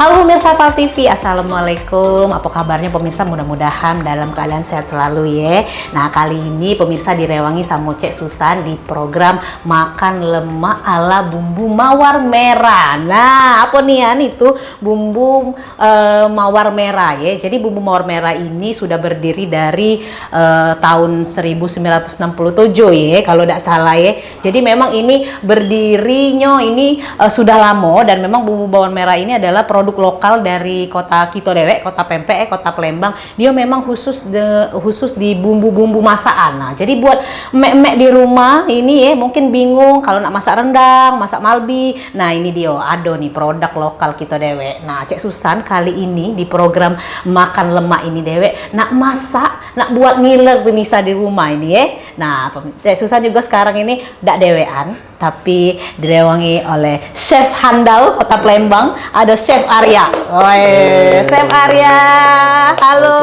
Halo pemirsa PAL TV, Assalamualaikum. Apa kabarnya pemirsa? Mudah-mudahan dalam keadaan sehat selalu ya. Nah, kali ini pemirsa direwangi sama Cek Susan di program Makan Lemak ala Bumbu Mawar Merah. Nah, apa nih ya? Itu bumbu mawar merah ya. Jadi bumbu mawar merah ini sudah berdiri dari tahun 1967 ya, kalau tidak salah ya. Jadi memang ini berdirinya ini sudah lama, dan memang bumbu mawar merah ini adalah produk lokal dari kota Kito Dewek, kota Pempek, kota Palembang. Dia memang khusus di bumbu-bumbu masakan. Nah, jadi buat mek-mek di rumah ini ya mungkin bingung kalau nak masak rendang, masak malbi. Nah, ini dia ada nih produk lokal Kito Dewek. Nah, Cek Susan kali ini di program Makan Lemak ini Dewek nak masak, nak buat ngiler pemirsa di rumah ini ya. Nah, Cek Susan juga sekarang ini dak dewean, tapi direwangi oleh chef handal kota Palembang, ada Chef Arya. Oi, Chef Arya. Halo.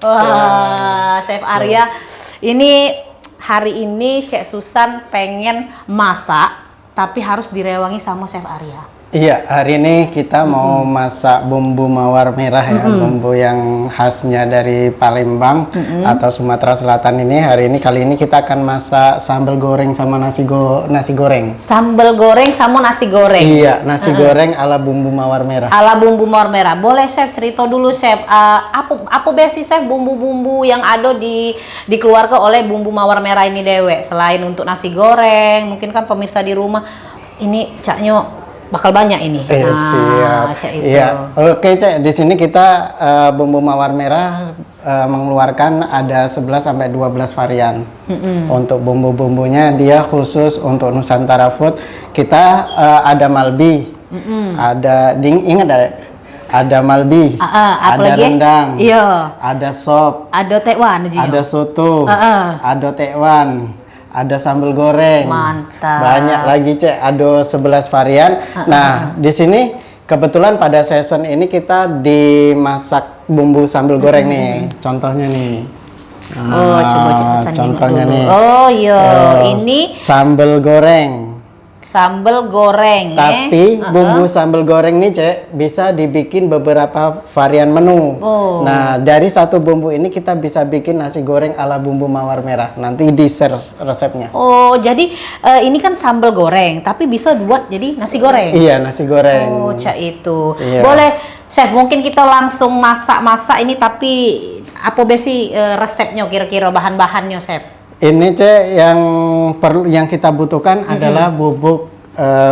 Wah, Chef Arya. Ini hari ini Cek Susan pengen masak, tapi harus direwangi sama Chef Arya. Iya, hari ini kita mau masak bumbu mawar merah ya, bumbu yang khasnya dari Palembang atau Sumatera Selatan ini. Kali ini kita akan masak sambal goreng sama nasi goreng. Sambal goreng sama nasi goreng. Iya, nasi goreng ala bumbu mawar merah. Ala bumbu mawar merah. Boleh Chef cerita dulu Chef, apa besi Chef bumbu-bumbu yang ada dikeluarkan oleh bumbu mawar merah ini Dewek, selain untuk nasi goreng, mungkin kan pemirsa di rumah ini caknya bakal banyak ini. Siap. Iya. Oke, Cek. Di sini kita bumbu mawar merah mengeluarkan ada 11 sampai 12 varian. Untuk bumbu-bumbunya dia khusus untuk Nusantara Food. Kita ada malbi. Ada ingat ada malbi, ada rendang, iya, ada sop, ada tekwan, ada soto, ada tekwan, ada sambal goreng. Mantap. Banyak lagi Cek, ada 11 varian. Nah, di sini kebetulan pada season ini kita dimasak bumbu sambal goreng nih. Contohnya nih. Coba Cek Susan contohnya dulu. nih. Oh iya, ini sambal goreng. Sambal goreng. Tapi bumbu sambal goreng nih Cek bisa dibikin beberapa varian menu. Nah, dari satu bumbu ini kita bisa bikin nasi goreng ala bumbu mawar merah. Nanti di share resepnya. Oh, jadi ini kan sambal goreng, tapi bisa buat jadi nasi goreng. Iya, nasi goreng. Oh, Cak itu. Iya. Boleh Chef, mungkin kita langsung masak ini, tapi apa besi resepnya kira-kira bahan-bahannya Chef? Ini Cek yang kita butuhkan adalah bubuk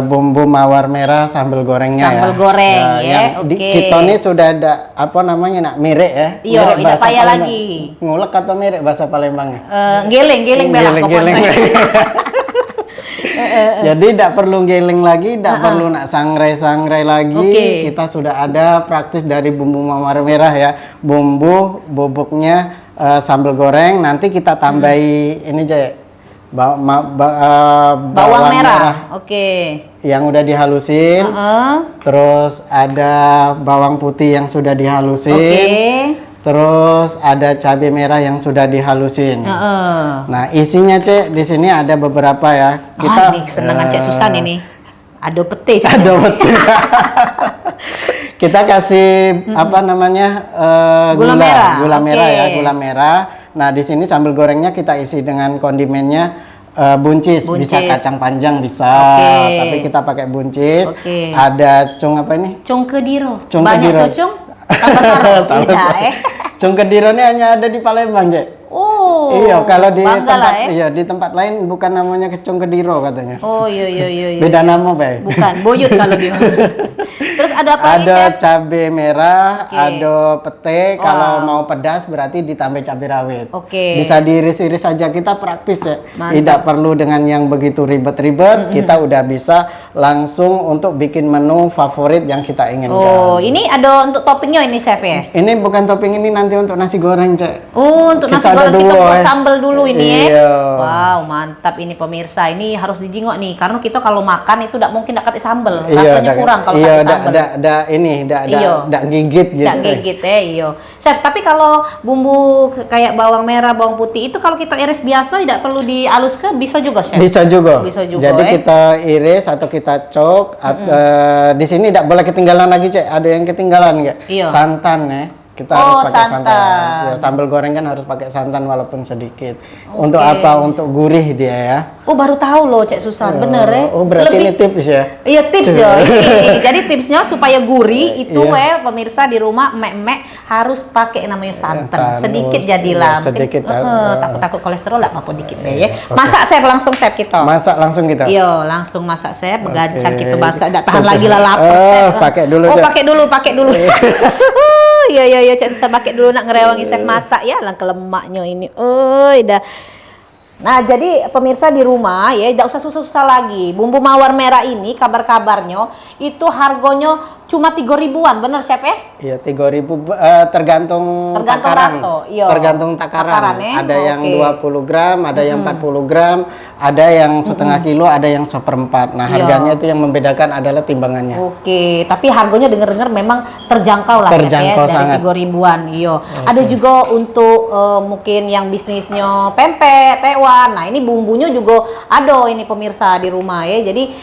bumbu mawar merah sambal gorengnya. Sambal goreng ya. Kita ini sudah ada apa namanya nak mirek ya. Iya, tidak payah lagi. Ngulek atau mirek bahasa Palembangnya? Geleng bela pokoknya. Jadi tidak perlu geleng lagi, tidak perlu nak sangrai lagi. Kita sudah ada praktis dari bumbu mawar merah ya. Bubuknya sambal goreng, nanti kita tambahi ini aja bawang merah. Yang udah dihalusin. Terus ada bawang putih yang sudah dihalusin. Terus ada cabai merah yang sudah dihalusin. Nah, isinya Cek di sini ada beberapa ya. Kita senang Cek Susan ini. Ada pete. Ada pete. Kita kasih apa namanya gula merah ya, gula merah. Nah, di sini sambal gorengnya kita isi dengan kondimennya buncis, bisa kacang panjang bisa, tapi kita pakai buncis. Ada cung apa ini? Cung kediro. Cung banyak kediro. cocong. Tambah sarung. Cung kediro ini hanya ada di Palembang, Cek. Oh. Iya, kalau di di tempat lain bukan namanya cung kediro katanya. Oh, iya. Beda nama, Bay. Bukan, boyut kalau di. Terus ada apa lagi? Ada cabai merah, ada pete. Kalau mau pedas berarti ditambah cabai rawit. Bisa diiris-iris saja, kita praktis ya. Tidak perlu dengan yang begitu ribet-ribet. Kita udah bisa langsung untuk bikin menu favorit yang kita inginkan. Oh, ini ada untuk toppingnya ini Chef ya? Ini bukan topping, ini nanti untuk nasi goreng Cek. Oh, untuk nasi goreng kita buat sambal dulu ini ya. Wow, mantap ini pemirsa. Ini harus dijingok nih, karena kita kalau makan itu tidak mungkin kasih sambal. Rasanya kurang kalau kasih sambal. Tidak gigit gitu. Tidak gigit iya. Chef, tapi kalau bumbu kayak bawang merah, bawang putih itu kalau kita iris biasa tidak perlu dihaluskan, bisa juga Chef? Bisa juga. Bisa juga. Jadi kita iris atau kita kita cok. Di sini tidak boleh ketinggalan lagi, Cek. Ada yang ketinggalan nggak? Iya. Santan ya. Kita harus pakai santan. santan. Ya, sambal goreng kan harus pakai santan walaupun sedikit. Untuk apa? Untuk gurih dia ya. Oh, baru tahu loh Cek Susan, bener ya. Oh, berarti ini tips ya. Iya, tips ya. Jadi tipsnya supaya gurih itu Iya. pemirsa di rumah emek-emek harus pakai namanya santan. Sedikit jadilah. Sedikit. Takut-takut kolesterol enggak apa-apa dikit be ya. Masak chef langsung chef kita. Masak langsung kita. Iya, langsung masak chef, begancang Oke. kita masak, enggak tahan lagi lah lapar chef. Pakai dulu. Oh, Cek. pakai dulu. Iya, Cek Susan pakai dulu nak ngerewangi chef masak ya, lang kelemaknya ini. Dah. Nah, jadi pemirsa di rumah ya, tidak usah susah-susah lagi. Bumbu mawar merah ini kabar-kabarnya itu harganya cuma 3 ribuan, bener chef ya? Iya, 3.000 tergantung takaran. raso, iya. Tergantung takaran. Takarannya, Ada yang oke. 20 gram, ada yang 40 gram, ada yang setengah kilo, ada yang 1/4. Nah, Iya. harganya itu yang membedakan adalah timbangannya. Oke, tapi harganya denger-dengar memang terjangkau lah Terjangkau chef ya, sangat. dari 3 ribuan. Iya. Ada juga untuk mungkin yang bisnisnya pempek, tewan. Nah, ini bumbunya juga ada ini pemirsa di rumah ya. Jadi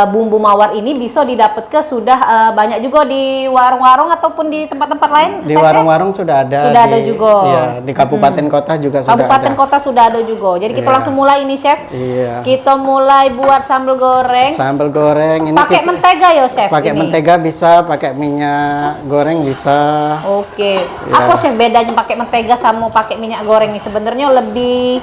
bumbu mawar ini bisa didapat ke sudah banyak juga di warung-warung ataupun di tempat-tempat lain. Di chef, ya? warung-warung sudah ada. Sudah ada juga. Iya, di kabupaten kota juga sudah Kabupaten ada. kota sudah ada juga. Jadi kita Iya. langsung mulai ini chef. Iya. Kita mulai buat sambal goreng. Sambal goreng ini Pakai mentega ya chef. pakai ini? mentega bisa, pakai minyak goreng bisa. Oke. Ya. Apa sih bedanya pakai mentega sama pakai minyak goreng nih? Sebenarnya lebih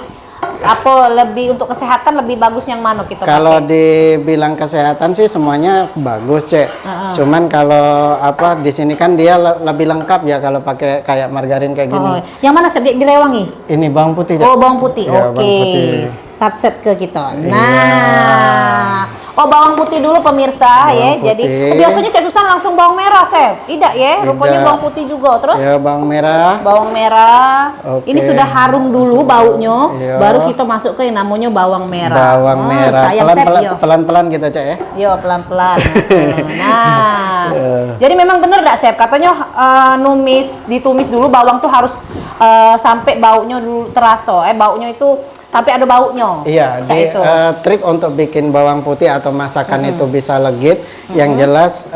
lebih untuk kesehatan lebih bagus yang mana kita Kalau pakai? dibilang kesehatan sih semuanya bagus, Cek. Cuman kalau di sini kan dia lebih lengkap ya kalau pakai kayak margarin kayak gini. Oh, yang mana chef? Direwangi? Ini bawang putih, Cek. Oh, bawang putih. Iya, Oke. bawang putih. Set ke kita. Iya. Nah. Oh, bawang putih dulu pemirsa ya. Bawang Jadi putih. biasanya Cek Susan langsung bawang merah, chef. Tidak ya? Rupanya Tidak. bawang putih juga. Terus Ya, bawang merah. bawang merah. Oke. Ini sudah harum dulu baunya, Iya. baru kita masuk ke yang namanya bawang merah. Bawang Oh, merah. sayang chef, iya. Pelan-pelan kita, Cek ya. Yo pelan-pelan. Nah, Iya. jadi memang benar nggak chef? Katanya ditumis dulu bawang tuh harus sampai baunya dulu terasa. Baunya itu sampai ada baunya. Iya, Kayak itu. trik untuk bikin bawang putih atau masakan itu bisa legit, yang jelas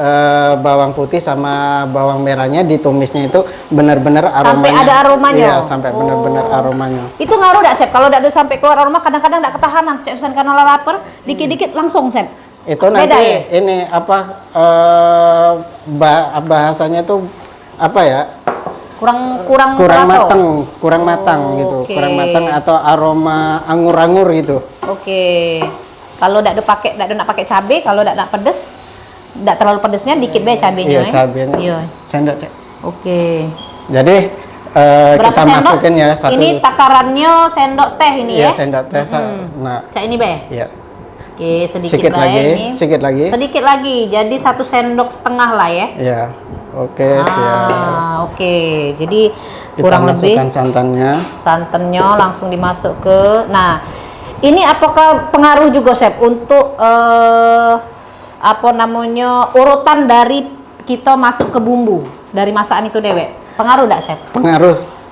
bawang putih sama bawang merahnya ditumisnya itu benar-benar aromanya. Sampai ada aromanya? Iya, sampai benar-benar aromanya. Itu ngaruh nggak chef? Kalau nggak ada sampai keluar aroma, kadang-kadang nggak ketahanan. Cek Susan karena lapar, dikit-dikit langsung chef. Itu Beda nanti ya? ini bahasanya itu apa ya? Kurang Kurang terasa. matang gitu. Oke. Kurang matang atau aroma anggur-anggur gitu. Oke. Kalau nggak nak pakai cabai, kalau nggak pedes, nggak terlalu pedesnya, dikit be cabenya. Iya, cabenya. Iya. Sendok, Cek. Oke. Jadi Berapa kita sendok? masukin ya satu. Ini takarannya sendok teh ini Iya, ya. sendok teh. Nah, Cak ini be. iya. Oke, sedikit Sedikit bae lagi, ini. sedikit lagi. Sedikit lagi. Jadi 1 sendok setengah lah ya. Iya. Oke, siap. Oke. Jadi Kita kurang lebih masukkan santannya. santannya langsung dimasuk ke. Nah, ini apakah pengaruh juga chef untuk urutan dari kita masuk ke bumbu dari masakan itu dewek? Pengaruh enggak chef?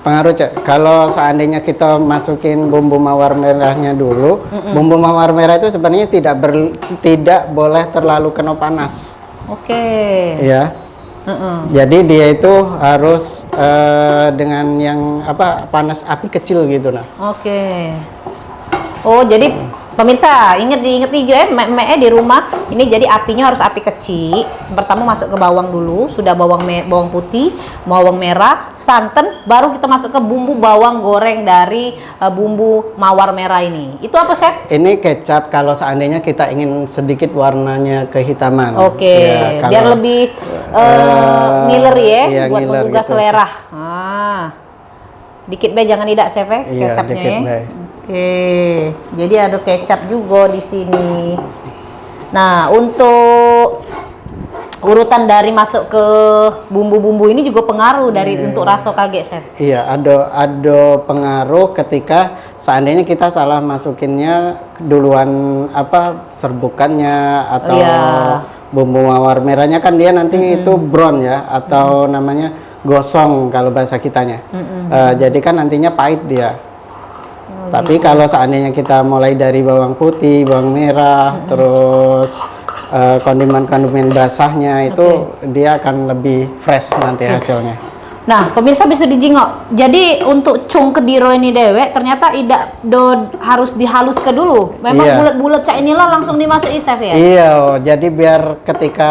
Pengaruh, Cek. Kalau seandainya kita masukin bumbu mawar merahnya dulu, bumbu mawar merah itu sebenarnya tidak boleh terlalu kena panas. Oke. Ya. Jadi dia itu harus dengan yang panas api kecil gitu nah. Oke. Oh, jadi pemirsa, ingat nih ya, di rumah ini jadi apinya harus api kecil. Pertama masuk ke bawang dulu, sudah bawang putih, bawang merah, santan, baru kita masuk ke bumbu bawang goreng dari bumbu mawar merah ini. Itu apa, chef? Ini kecap kalau seandainya kita ingin sedikit warnanya kehitaman. Oke, Ya, biar kalau- lebih ngiler ya, iya, buat ngiler menggugah gitu, selera. Dikit be, jangan tidak chef ya, Iya, kecapnya dikit, ya. Be. Oke, jadi ada kecap juga di sini. Nah, untuk urutan dari masuk ke bumbu-bumbu ini juga pengaruh dari untuk rasa kaget, chef. Iya, ada pengaruh ketika seandainya kita salah masukinnya duluan serbukannya atau Iya. bumbu mawar merahnya kan dia nanti itu brown ya atau namanya gosong kalau bahasa kitanya. Jadi kan nantinya pahit dia. Tapi kalau seandainya kita mulai dari bawang putih, bawang merah, terus kondimen-kondimen basahnya itu dia akan lebih fresh nanti hasilnya. Nah, pemirsa bisa dijingok. Jadi untuk cung kediro ini dewek ternyata tidak harus dihalus ke dulu. Memang bulat-bulat cak inilah langsung dimasuki chef ya. Iya, jadi biar ketika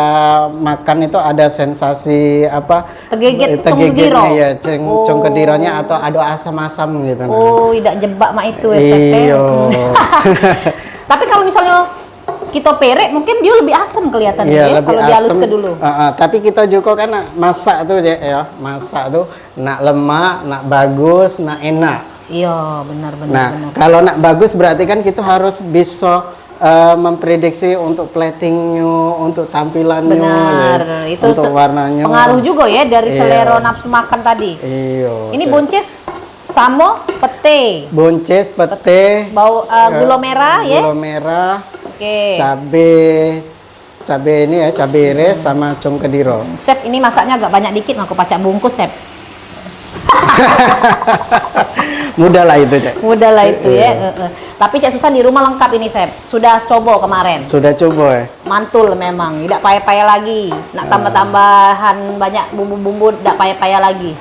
makan itu ada sensasi apa? Tegeget cung kediro. Ya, cung kedironya atau ada asam-asam gitu. Oh, tidak jebak mak itu ya chef. Iya. Tapi kalau misalnya kita perek mungkin dia lebih asam kelihatannya ya kalau dihalus ke dulu. Tapi kita juga kan masak tuh ya, masak tuh nak lemak, nak bagus, nak enak. Iya, benar. Nah, kalau nak bagus berarti kan kita harus bisa memprediksi untuk platingnya, untuk tampilannya, benar. Ya, itu untuk warnanya. Pengaruh juga ya dari selera nafsu makan tadi. Iya. Ini buncis samo pete. Buncis, pete, gula merah ya. Gula merah. Oke. Cabe ini ya, cabe iris sama cung kediro. Chef, ini masaknya agak banyak dikit, aku pacak bungkus, Chef. Mudah lah itu, Cek. Mudah lah itu ya. Tapi Cek Susan di rumah lengkap ini, Chef. Sudah coba kemarin. Sudah coba ya. Mantul memang, tidak payah-payah lagi. Nak tambah-tambahan banyak bumbu-bumbu, tidak payah-payah lagi.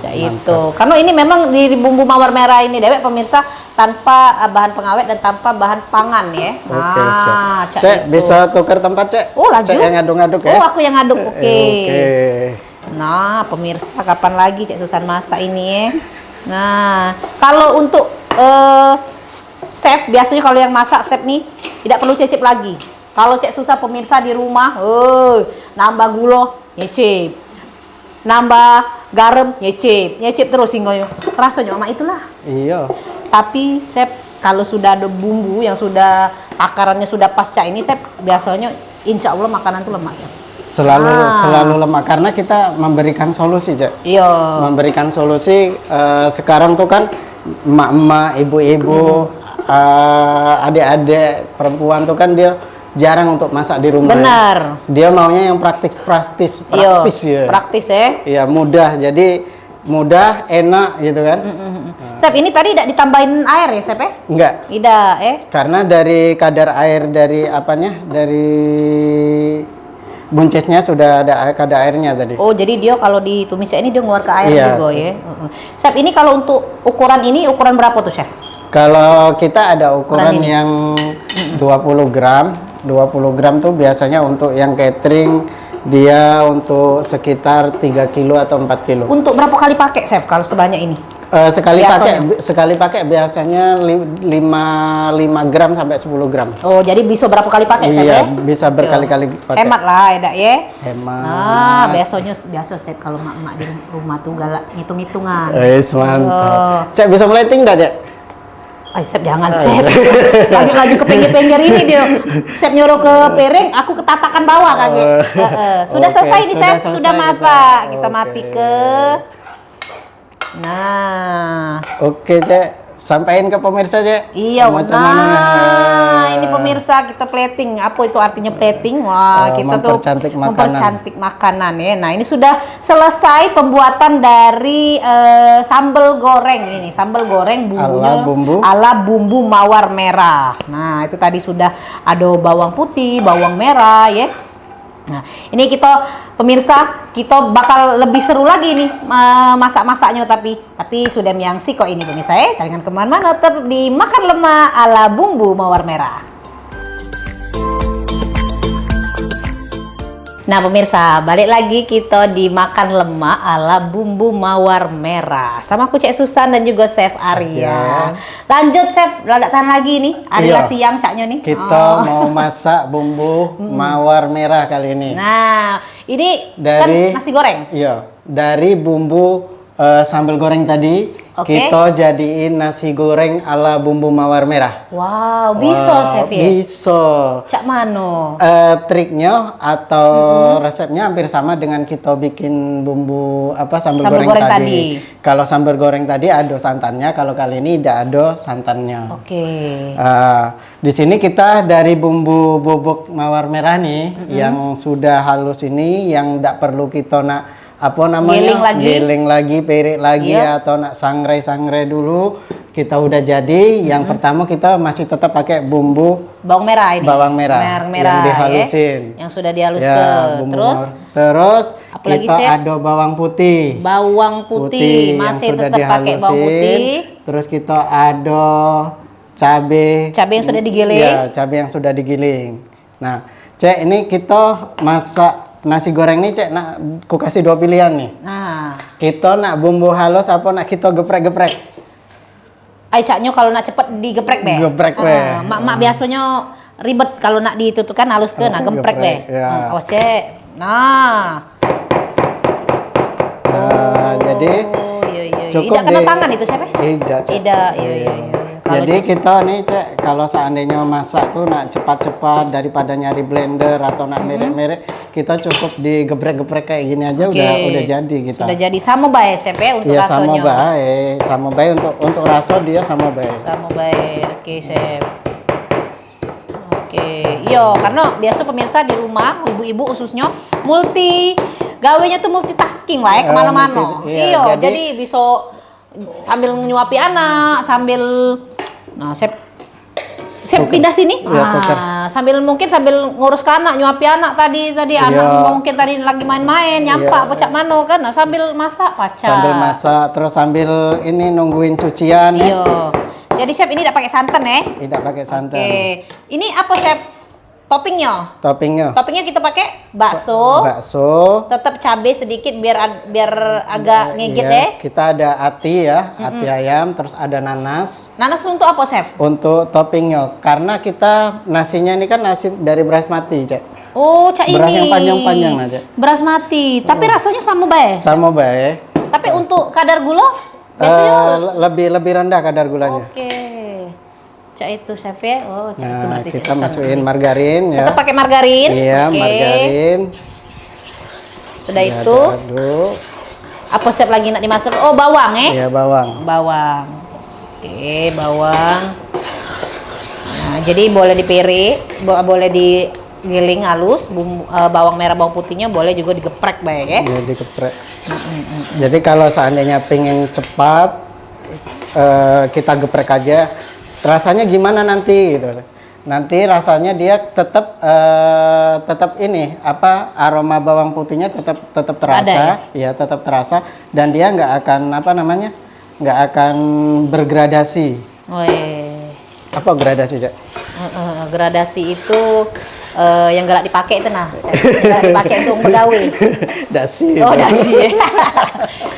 Ya itu. Karena ini memang di bumbu mawar merah ini dewek pemirsa tanpa bahan pengawet dan tanpa bahan pangan ya. Oke, Cek bisa tukar tempat, Cek. Oh, laju. Cek yang ngaduk-ngaduk ya. Oh, aku yang ngaduk. Oke. Oke. Nah, pemirsa kapan lagi Cek Susan masak ini ya. Nah, kalau untuk chef biasanya kalau yang masak chef nih tidak perlu cecip lagi. Kalau Cek Susan pemirsa di rumah, nambah gula, nyecip. Nambah garam, nyecip terus singgoyo. Rasanya mama itulah. Iya. Tapi chef kalau sudah ada bumbu yang sudah takarannya sudah pasca ini chef biasanya insya Allah makanan itu lemak ya. Selalu lemak karena kita memberikan solusi, Cek. Iya. Memberikan solusi sekarang tuh kan emak-emak, ibu-ibu, adik-adik perempuan tuh kan dia jarang untuk masak di rumah. Benar. Ya. Dia maunya yang praktis ya. Praktis ya. Iya, mudah. Jadi mudah, enak gitu kan. Chef, ini tadi tidak ditambahin air ya, Chef ya? Enggak. Tidak, Karena dari kadar air dari apanya? Dari buncisnya sudah ada kadar airnya tadi. Oh, jadi dia kalau ditumisnya ini dia ngeluar ke air juga ya. Chef, ini kalau untuk ukuran ini ukuran berapa tuh, Chef? Kalau kita ada ukuran yang 20 gram. 20 gram tuh biasanya untuk yang catering dia untuk sekitar 3 kilo atau 4 kilo. Untuk berapa kali pakai, Chef, kalau sebanyak ini? Sekali pakai biasanya 5 gram sampai 10 gram. Oh, jadi bisa berapa kali pakai, Chef ya? Bisa berkali-kali pakai. Hemat lah, ya. Hemat. Biasa Chef kalau mak-mak di rumah tuh galak ngitung-hitungan. Mantap. Cek bisa meleting dah, Cek? Chef jangan, Chef. Lagi ke pinggir-pinggir ini dia. Chef nyuruh ke piring, aku ketatakan bawah kaget. Sudah selesai nih, Chef. Sudah masak. Kita mati ke. Nah. Oke, Cek. Sampaikan ke pemirsa, Cek. Iya, ini pemirsa kita plating. Apa itu artinya plating? Wah, kita tuh mempercantik makanan ya. Nah, ini sudah selesai pembuatan dari sambal goreng ini. Sambal goreng bumbunya ala bumbu mawar merah. Nah, itu tadi sudah ada bawang putih, bawang merah ya. Nah, ini pemirsa kita bakal lebih seru lagi nih masak-masaknya tapi sudah miangsi kok ini pemirsa ya. Jangan kemana-mana, tetap di Makan Lemak ala bumbu mawar merah. Nah pemirsa, balik lagi kita di Makan Lemak ala bumbu mawar merah sama aku Cek Susan dan juga Chef Arya. Lanjut Chef, tidak tahan lagi nih. Arya siang caknya nih. Kita mau masak bumbu mawar merah kali ini. Nah, ini dari kan nasi goreng. Iya, dari bumbu sambal goreng tadi kita jadiin nasi goreng ala bumbu mawar merah. Wow, bisa Chef ya? Bisa. Cak mano? Triknya atau resepnya hampir sama dengan kita bikin bumbu sambal goreng tadi. Kalau sambal goreng tadi ada santannya, kalau kali ini tidak ada santannya. Di sini kita dari bumbu bubuk mawar merah nih yang sudah halus ini, yang tidak perlu kita apa namanya? Giling lagi, pirik lagi Iya. atau nak sangrai dulu. Kita udah jadi. Yang pertama kita masih tetap pakai bumbu bawang merah ini. bawang merah, merah yang dihalusin. Yang sudah dihaluskan. Ya, bumbu Terus terus apalagi, kita Chef? ada bawang putih. bawang putih, yang masih sudah tetap pakai bawang putih. Terus kita ada cabe. Cabai yang sudah digiling. Ya, cabe yang sudah digiling. Nah, Cek, ini kita masak nasi goreng nih, Cek. Nak ku kasih 2 pilihan nih. Nah, Kita nak bumbu halus apa nak kita geprek-geprek? ai caknya kalau nak cepet digeprek be. Geprek be. Mak biasanya ribet kalau nak ditutupkan halus ke, nah geprek be. Geprek, ya. Awas ya. Nah. Jadi iya. cukup Tidak kena tangan itu siapa? Tidak, Cek. Tidak, iya. Kalau Jadi kita nih, Cek, kalau seandainya masak tuh nak cepat-cepat daripada nyari blender atau nak merek-merek, kita cukup digeprek-geprek kayak gini aja udah jadi kita. sudah jadi sama baik chef ya untuk Iya, rasanya. sama baik untuk rasa dia sama baik. Sama baik. Oke, chef. Oke, iya karena biasa pemirsa di rumah ibu-ibu khususnya gawenya tuh multitasking lah ya kemana-mana. Iya, Iya, jadi bisa sambil nyuapi anak, sambil chef pindah sini. Iya, tuker. Sambil ngurus ke anak, nyuapi anak tadi anak mungkin tadi lagi main-main, nyampak pacak mano kan, sambil masak pacak. Sambil masak terus sambil ini nungguin cucian ya. Iya. Jadi chef ini tidak pakai santan ya? Tidak pakai santan. Oke. Ini apa chef? Toppingnya? Toppingnya kita pakai bakso. Tetap cabai sedikit biar agak ngegit Iya, ya. kita ada ati ya, ati ayam, terus ada nanas. Nanas untuk apa chef? Untuk toppingnya, karena kita nasinya ini kan nasi dari beras mati, Cek. Oh, cak ini. Beras yang panjang-panjang aja. Beras mati. Tapi rasanya sama baik. Sama baik. Tapi untuk kadar gula biasanya lebih rendah kadar gulanya. Oke. Cak itu chef ya. Oh, cak itu Nah, berarti kita cak masukin margarin ya. Tetap pakai margarin. Iya, Oke. margarin. Sudah itu. Aduk. Apa chef lagi nak dimasak? Oh, bawang Iya, bawang. Bawang. Oke, bawang. Nah, jadi boleh dipirik, boleh digiling halus, bawang merah, bawang putihnya boleh juga digeprek baik ya. Iya, digeprek. Jadi kalau seandainya pengen cepat, kita geprek aja. Rasanya gimana nanti gitu. Nanti rasanya dia tetap ini aroma bawang putihnya tetap terasa, Ada, ya? tetap terasa dan dia nggak akan bergradasi. Apa gradasi, Cak? Gradasi itu yang galak dipakai itu galak dipakai untuk pegawai. Dasi. Oh, dasi.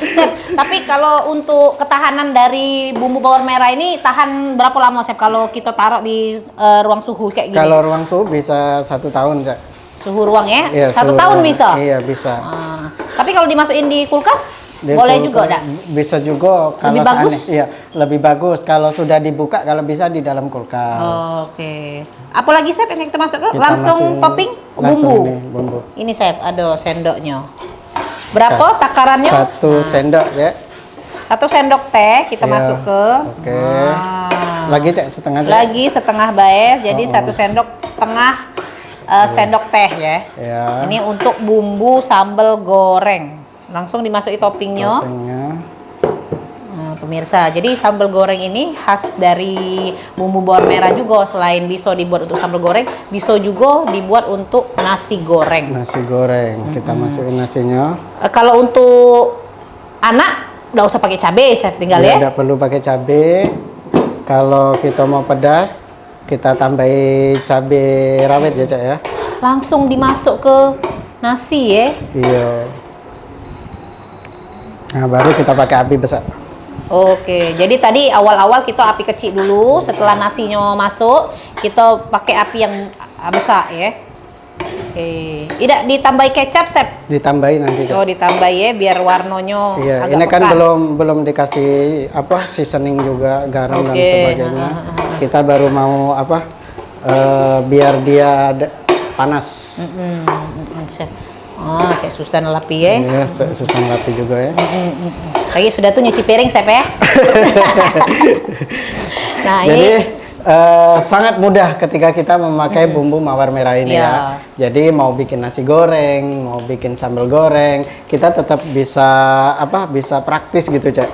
Chef, tapi kalau untuk ketahanan dari bumbu bawang merah ini tahan berapa lama, Chef? Kalau kita taruh di ruang suhu kayak gini? Kalau ruang suhu bisa 1 tahun, Cak. Suhu ruang ya? Iya, 1 tahun ruang. bisa? Iya, bisa. Tapi kalau dimasukin di kulkas? Boleh juga, enggak? Bisa juga kalau Lebih bagus? Iya, lebih bagus kalau sudah dibuka, kalau bisa di dalam kulkas. Oke. Apalagi Chef yang kita masuk Kita langsung masukin- topping langsung bumbu. ini, bumbu. Ini Chef, ada sendoknya. Berapa takarannya? 1 sendok ya. 1 sendok teh kita Iya. masuk ke. Oke. Nah. Lagi, Cek, setengah, Cek. Lagi setengah baik, jadi 1 sendok setengah sendok teh ya. Ya. Ini untuk bumbu sambal goreng. Langsung dimasuki toppingnya. Toppingnya. Nah, pemirsa, jadi sambal goreng ini khas dari bumbu bawang merah juga. Selain bisa dibuat untuk sambal goreng, bisa juga dibuat untuk nasi goreng. Nasi goreng. Kita masukin nasinya. Kalau untuk anak, nggak usah pakai cabai, Chef, tinggal ya. Tidak perlu pakai cabai. Kalau kita mau pedas, kita tambahi cabai rawit ya, Cek ya. Langsung dimasuk ke nasi ya. Iya. Nah, baru kita pakai api besar. Oke, jadi tadi awal-awal kita api kecil dulu, setelah nasinya masuk, kita pakai api yang besar ya. Oke, tidak ditambahi kecap, Chef? Ditambahi nanti, Cek. Oh, ditambahi ya, biar warnanya Iya, agak ini kan pekat. belum dikasih seasoning juga, garam dan Oke, sebagainya. Kita baru mau biar dia panas. Chef. Oh, Cek Susan lapi ya. Iya, susah rapi juga ya. Lagi sudah tuh nyuci piring, Chef ya. Nah, Jadi ini Sangat mudah ketika kita memakai bumbu mawar merah ini ya. Jadi mau bikin nasi goreng, mau bikin sambal goreng, kita tetap bisa bisa praktis gitu, Cek.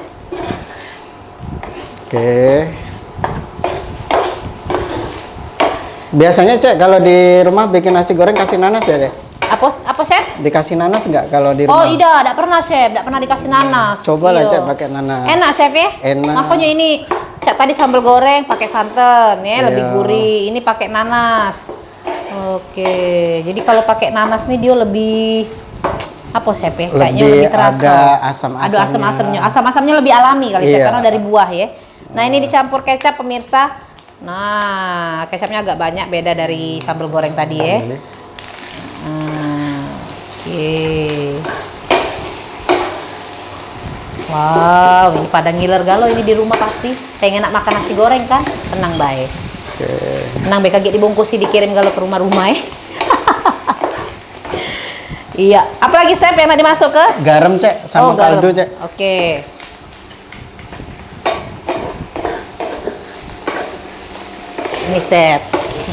Oke. Biasanya, Cek, kalau di rumah bikin nasi goreng kasih nanas ya, Cek? Apa, Chef? Dikasih nanas nggak kalau di Oh, rumah? tidak pernah, Chef. Tidak pernah dikasih nanas. Cobalah, Iya. Cek, pakai nanas. Enak, Chef ya? Enak. Makanya ini Cak tadi sambal goreng pakai santan ya, lebih Iya. gurih. Ini pakai nanas. Oke. Jadi kalau pakai nanas nih dia lebih apa, Chef ya? Kayaknya lebih terasa. Ada asam-asamnya. Ada asam-asamnya. Asam-asamnya lebih alami kali, Chef, Iya. karena dari buah ya. Nah, ini dicampur kecap, pemirsa. Nah, kecapnya agak banyak, beda dari sambal goreng tadi ya. Oke. Wow, ini pada ngiler galau ini di rumah pasti. Pengen enak makan nasi goreng kan? Tenang baik. Oke. Tenang baik, kaget dibungkusi dikirim galau ke rumah-rumah ya. Iya. Apalagi, Chef, yang nak dimasuk ke? Garam, Cek, sama garam. kaldu, Cek. Oke. Ini, Chef,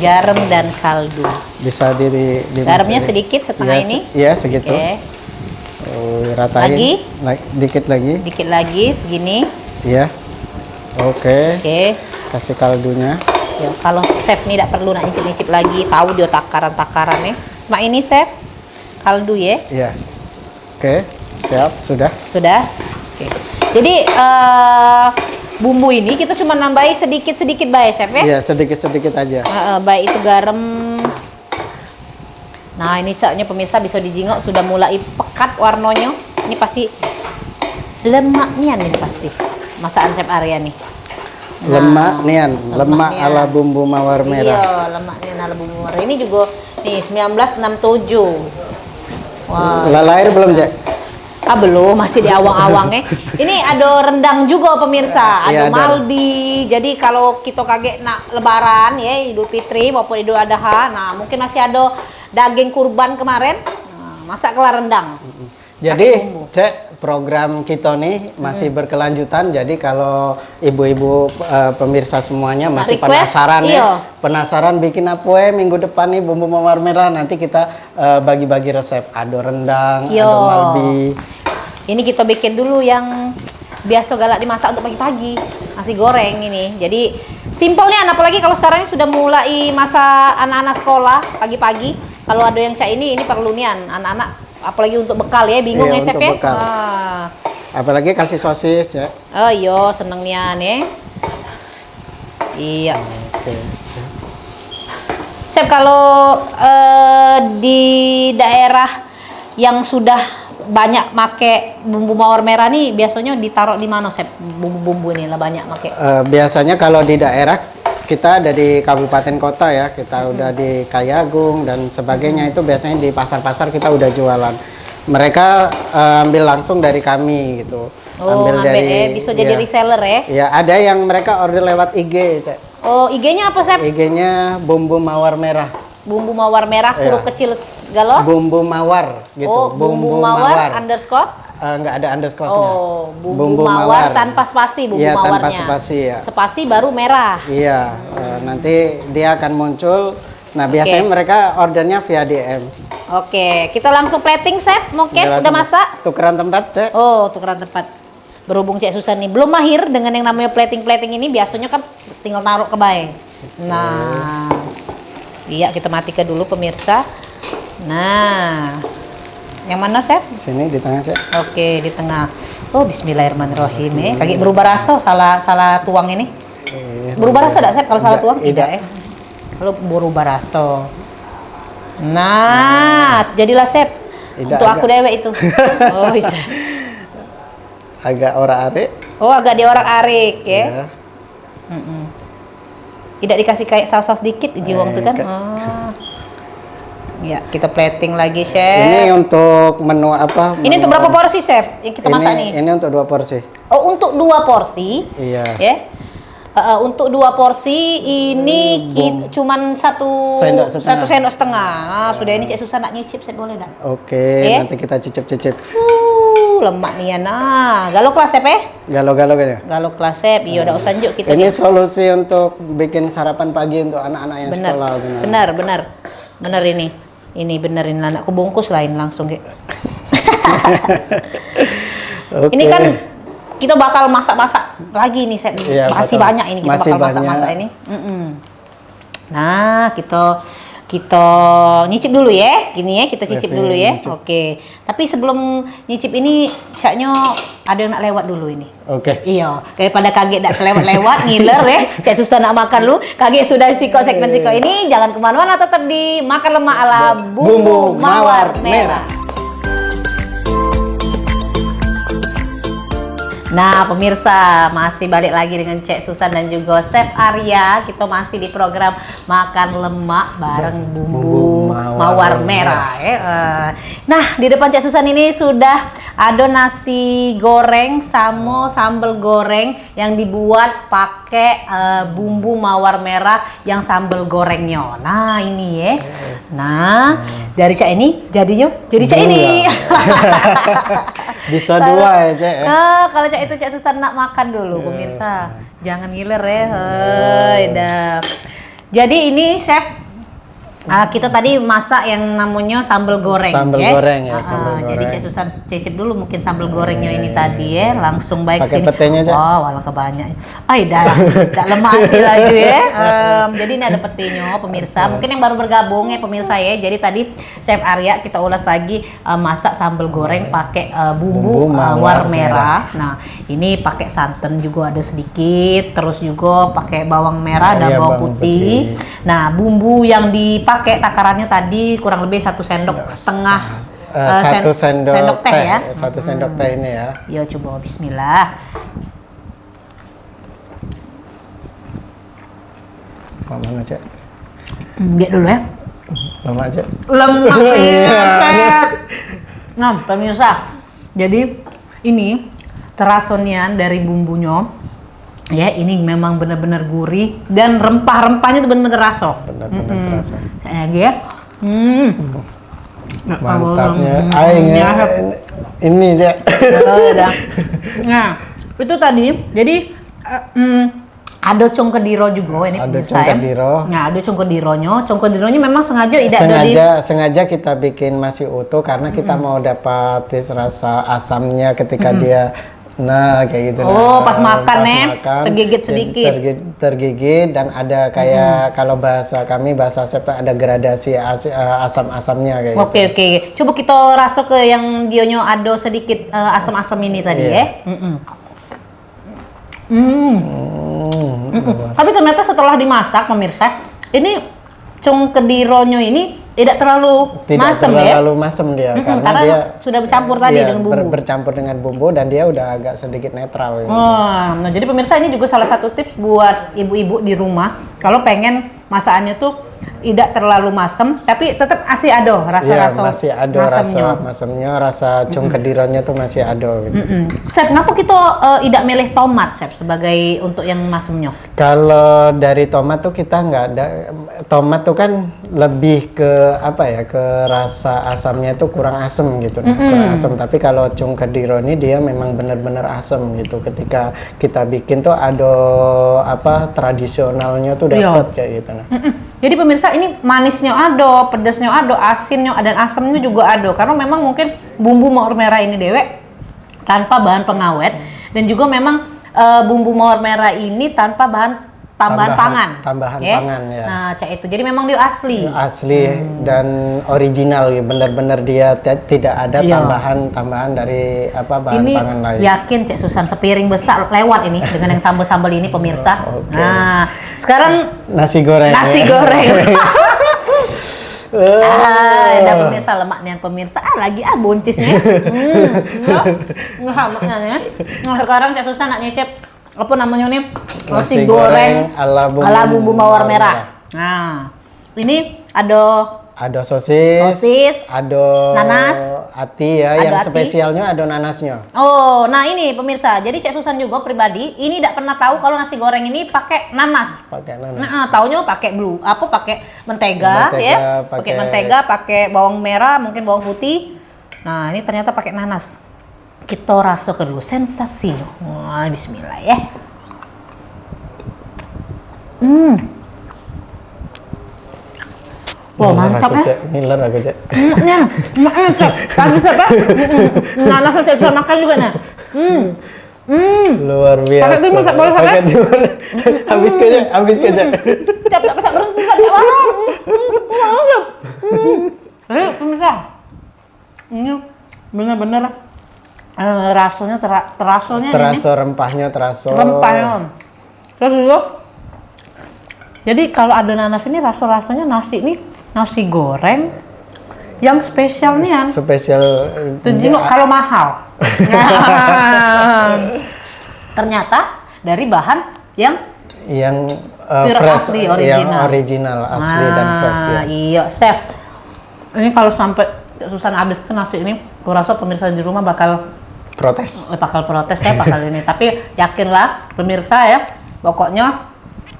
garam dan kaldu. Bisa Garamnya sedikit, setengah ini. Iya, segitu. Oke. Ratain. Lagi? Dikit lagi. Dikit lagi, segini. Iya. Oke. Oke. Kasih kaldunya. Ya, kalau Chef nih tidak perlu nak nyicip-nyicip lagi, tahu dia takaran-takaran ya. Cuma ini, Chef, kaldu ya. Iya. Oke, siap, sudah. Sudah. Oke. Jadi bumbu ini kita cuma nambahi sedikit-sedikit baik, Chef ya. Iya, sedikit-sedikit aja. Baik itu garam. Nah, ini caknya pemirsa bisa dijingok sudah mulai pekat warnanya. Ini pasti lemaknya nih pasti. Masakan Chef Arya nih. Lemak nian, lemak lemaknya. ala bumbu mawar merah. Iya, lemaknya ala bumbu merah. Ini juga nih 1967. Wah. Lalair belum, Cek? Belum, masih di awang-awang ya. Ini ada rendang juga pemirsa, ada Iya, ada. malbi. Jadi kalau kita kaget nak lebaran ya, Idul Fitri maupun Idul Adha, nah mungkin masih ada daging kurban kemarin. Nah, masak kelar rendang. Jadi, Pakai bumbu. Cek, program kita nih masih berkelanjutan. Jadi kalau ibu-ibu pemirsa semuanya masih Request, penasaran iya. ya, penasaran bikin apa ya minggu depan nih bumbu mawar merah. Nanti kita bagi-bagi resep. Ada rendang, Iya. ada malbi. Ini kita bikin dulu yang biasa galak dimasak untuk pagi-pagi, nasi goreng ini. Jadi simpelnya, apalagi kalau sekarang ini sudah mulai masa anak-anak sekolah pagi-pagi. Kalau ada yang cak ini perlu nian anak-anak, apalagi untuk bekal ya, bingung Iya, ya, Chef untuk ya. bekal. Apalagi kasih sosis, Cek. Oh iya, seneng nian ya. Iya. Oke, siap. Chef, kalau di daerah yang sudah banyak make bumbu mawar merah nih, biasanya ditaruh di mana, Chef? Bumbu-bumbu ini lah banyak make. Biasanya kalau di daerah kita ada di kabupaten kota ya, kita udah di Kayagung dan sebagainya, itu biasanya di pasar-pasar kita udah jualan. Mereka ambil langsung dari kami gitu. Oh, ngambil bisa jadi ya. reseller ya? Ya, ada yang mereka order lewat IG, Cek. Oh, IG-nya apa, Chef? IG-nya bumbu mawar merah. Bumbu mawar merah, huruf Iya. kecil galau? Bumbu mawar gitu. Oh, bumbu mawar underscore? Nggak ada underscore-nya. Oh, bumbu mawar tanpa spasi bumbu Iya, mawarnya. tanpa spasi ya. Spasi baru merah. Iya, nanti dia akan muncul. Nah, biasanya mereka ordernya via DM. Oke, kita langsung plating, Chef. Moket Dia udah langsung masak? Tukeran tempat, Cek. Oh, tukeran tempat. Berhubung Cek Susan nih belum mahir dengan yang namanya plating-plating ini, biasanya kan tinggal naruh ke bae. Nah, iya, kita matikan dulu pemirsa. Nah, yang mana, Chef? Sini di tengah, Cek. Oke, di tengah. Oh, bismillahirrahmanirrahim ya. Kayak berubah rasa, salah tuang ini. Berubah rasa enggak, Chef, kalau salah tuang? Tidak. Ya. Kalau berubah rasa. Nah, jadilah, Chef. Tidak, Untuk aku agak. dewek itu. Oh, bisa. Agak ora-arik. Oh, agak diorak-arik ya. Ya. Tidak dikasih kayak saus-saus dikit jiwang tuh kan. Oke. Oh. Ya, kita plating lagi, Ini Chef. untuk menu apa? Ini untuk berapa porsi, Chef? Yang kita masak nih. Ini untuk 2 porsi. Oh, untuk 2 porsi. Iya. Ya. Untuk 2 porsi ini cuman satu Sendok setengah. satu sendok setengah. Nah, sudah ini Cek Susan nak nyicip, Chef, boleh enggak? Oke, Ya. nanti kita cicip-cicip. lemak nih ya. Nah, galo kelas ya? Galo-galo kayaknya. Galo kelas iya udah usah yuk kita. Ini solusi untuk bikin sarapan pagi untuk anak-anak yang bener, sekolah. Bener ini. Ini benerin anakku bungkus lain langsung kayak. Okay. Ini kan kita bakal masak-masak lagi nih, Sep. Iya, Masih betul. banyak ini kita Masih bakal masak-masak ini. Nah, kita nyicip dulu ya, gini ya, kita cicip dulu ya. Nyicip. Oke. Tapi sebelum nyicip ini, Caknya ada yang nak lewat dulu ini. Oke. Iya, daripada kaget dak kelewat-lewat ngiler ya. Cak susah nak makan lu, kaget sudah segmen siko ini. Jangan kemana-mana, tetap di Makan Lemak ala Bumbu Mawar Merah. Nah, pemirsa, masih balik lagi dengan Cek Susan dan juga Chef Arya. Kita masih di program Makan Lemak bareng Bumbu Mawar Merah. Nah, di depan Cek Susan ini sudah ada nasi goreng sama sambal goreng yang dibuat pakai bumbu mawar merah yang sambal gorengnya. Nah, ini ya. Nah, dari Cak ini jadi Cak ini. Bisa dua ya, Cek ya. Kalau Cak itu Cak Susan nak makan dulu, pemirsa. Jangan ngiler ya. Dah. Jadi ini Chef, kita tadi masak yang namanya sambal goreng. Sambal ya. goreng ya, sambal Jadi goreng. Cak Susan cicip dulu mungkin sambal gorengnya ini tadi ya. Langsung baik Pakai sini. petenya, Cak? Oh, walau kebanyak. Tak lemah hati lagi ya. Jadi ini ada petenya, pemirsa. Mungkin yang baru bergabung ya, pemirsa ya. Jadi tadi Chef Arya kita ulas lagi masak sambal goreng pakai bumbu mawar merah. Nah, ini pakai santan juga ada sedikit, terus juga pakai bawang merah dan Iya, bawang bawang putih. Nah, bumbu yang dipakai takarannya tadi kurang lebih 1 sendok setengah. 1 sendok teh ya. 1 sendok teh ini ya. Yo, coba bismillah. Mana, Cek? Biar dulu ya. Lama aja. Lemak ya. Nah, pemirsa. Jadi ini terasonian dari bumbunya. Ya, ini memang benar-benar gurih dan rempah-rempahnya itu benar-benar terasa. Benar-benar terasa. Saya lagi ya. Mantapnya. Ini, Cek. Nah, itu tadi. Jadi ada cong kediro juga ini Ada pemirsa cong ya. kediro. Nah, ada cong kedironya. Cong kedironya memang sengaja tidak ada Sengaja kita bikin masih utuh karena kita mau dapat rasa asamnya ketika dia kayak gitu. Oh, pas makan tergigit sedikit. Tergigit dan ada kayak kalau bahasa kami bahasa Chef ada gradasi asam-asamnya kayak Oke. Coba kita rasa ke yang dionyo ada sedikit asam-asam ini tadi ya. Tapi ternyata setelah dimasak pemirsa, ini cong kedironyo ini tidak terlalu masam ya. terlalu masam dia karena dia sudah bercampur tadi dengan bumbu. bercampur dengan bumbu dan dia udah agak sedikit netral gitu. Nah jadi pemirsa ini juga salah satu tips buat ibu-ibu di rumah kalau pengen masakannya tuh tidak terlalu masam tapi tetap masih ada rasa-rasa masih ada rasa masamnya, rasa cong kedironnya tuh masih ada gitu. Chef, kenapa kita tidak milih tomat, Chef, sebagai untuk yang masamnya? Kalau dari tomat tuh kita nggak ada. Tomat tuh kan lebih ke apa ya, ke rasa asamnya itu kurang asam gitu, kurang asam. Tapi kalau cong kediro ini dia memang benar-benar asam gitu. Ketika kita bikin tuh ada apa tradisionalnya tuh dapat kayak gitu. Jadi pemirsa ini manisnya ada, pedasnya ada, asinnya dan asamnya juga ada. Karena memang mungkin bumbu mawar merah ini dewek tanpa bahan pengawet dan juga memang bumbu mawar merah ini tanpa bahan tambahan pangan. Pangan ya. Nah, cak itu. Jadi memang dia asli. Asli dan original gitu. Benar-benar dia tidak ada tambahan dari apa bahan ini pangan lain. Yakin Cek Susan sepiring besar lewat ini dengan yang sambal-sambal ini pemirsa. Nah, sekarang nasi goreng. Ada pemirsa lemak nih pemirsa. Lagi boncisnya. Makanya. Nah, sekarang Cek Susan nak nyecep apa namanya nih? Nasi goreng ala bumbu mawar merah. Nah, ini ada sosis, ada nanas, ati ya, yang ati. Spesialnya ada nanasnya. Oh, nah ini pemirsa. Jadi Cek Susan juga pribadi ini tidak pernah tahu kalau nasi goreng ini pakai nanas. Nah, taunya pakai pakai mentega ya. Pakai mentega, pakai bawang merah, mungkin bawang putih. Nah, ini ternyata pakai nanas. Kita rasakan dulu sensasi. Wah, bismillah ya. Wah, mantap ya. Ngiler aku, Cek. Maknya, Cek. Lagi siapa? Nanas Cek bisa makan juga nah. Luar biasa. Pakai timun, Cek, boleh pakai? Pakai timun. Habis ke, Cek. Habis ke, Cek. Tidak bisa berhenti Cek. Jadi pemirsa, ini bener-bener rasanya terasanya Terasa rempahnya, terasa. rempahnya. Terus juga, jadi kalau ada nanas ini rasanya nasi ini nasi goreng yang spesial nih kan. Spesial. Tunjuk kalau mahal. Ternyata dari bahan yang fresh, asli, original. yang original, asli dan fresh ya. Iya, chef. Ini kalau sampai Susan habis ke nasi ini, aku rasa pemirsa di rumah bakal protes ya bakal ini. Tapi yakinlah pemirsa ya, pokoknya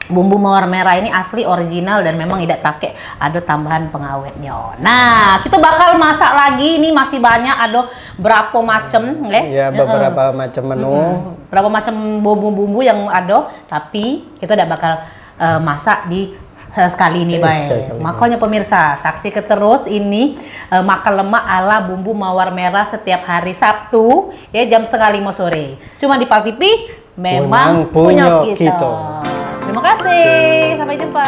bumbu mawar merah ini asli original dan memang tidak pakai ada tambahan pengawetnya. Nah, kita bakal masak lagi. Ini masih banyak, ada berapa macam ya, beberapa macam menu, berapa macam bumbu-bumbu yang ada, tapi kita tidak bakal masak di sekali ini baik. Makanya pemirsa, saksikan terus ini makan lemak ala bumbu mawar merah setiap hari Sabtu ya jam 4:30 sore. Cuma di Pal TV memang punya kita. Terima kasih. Sampai jumpa.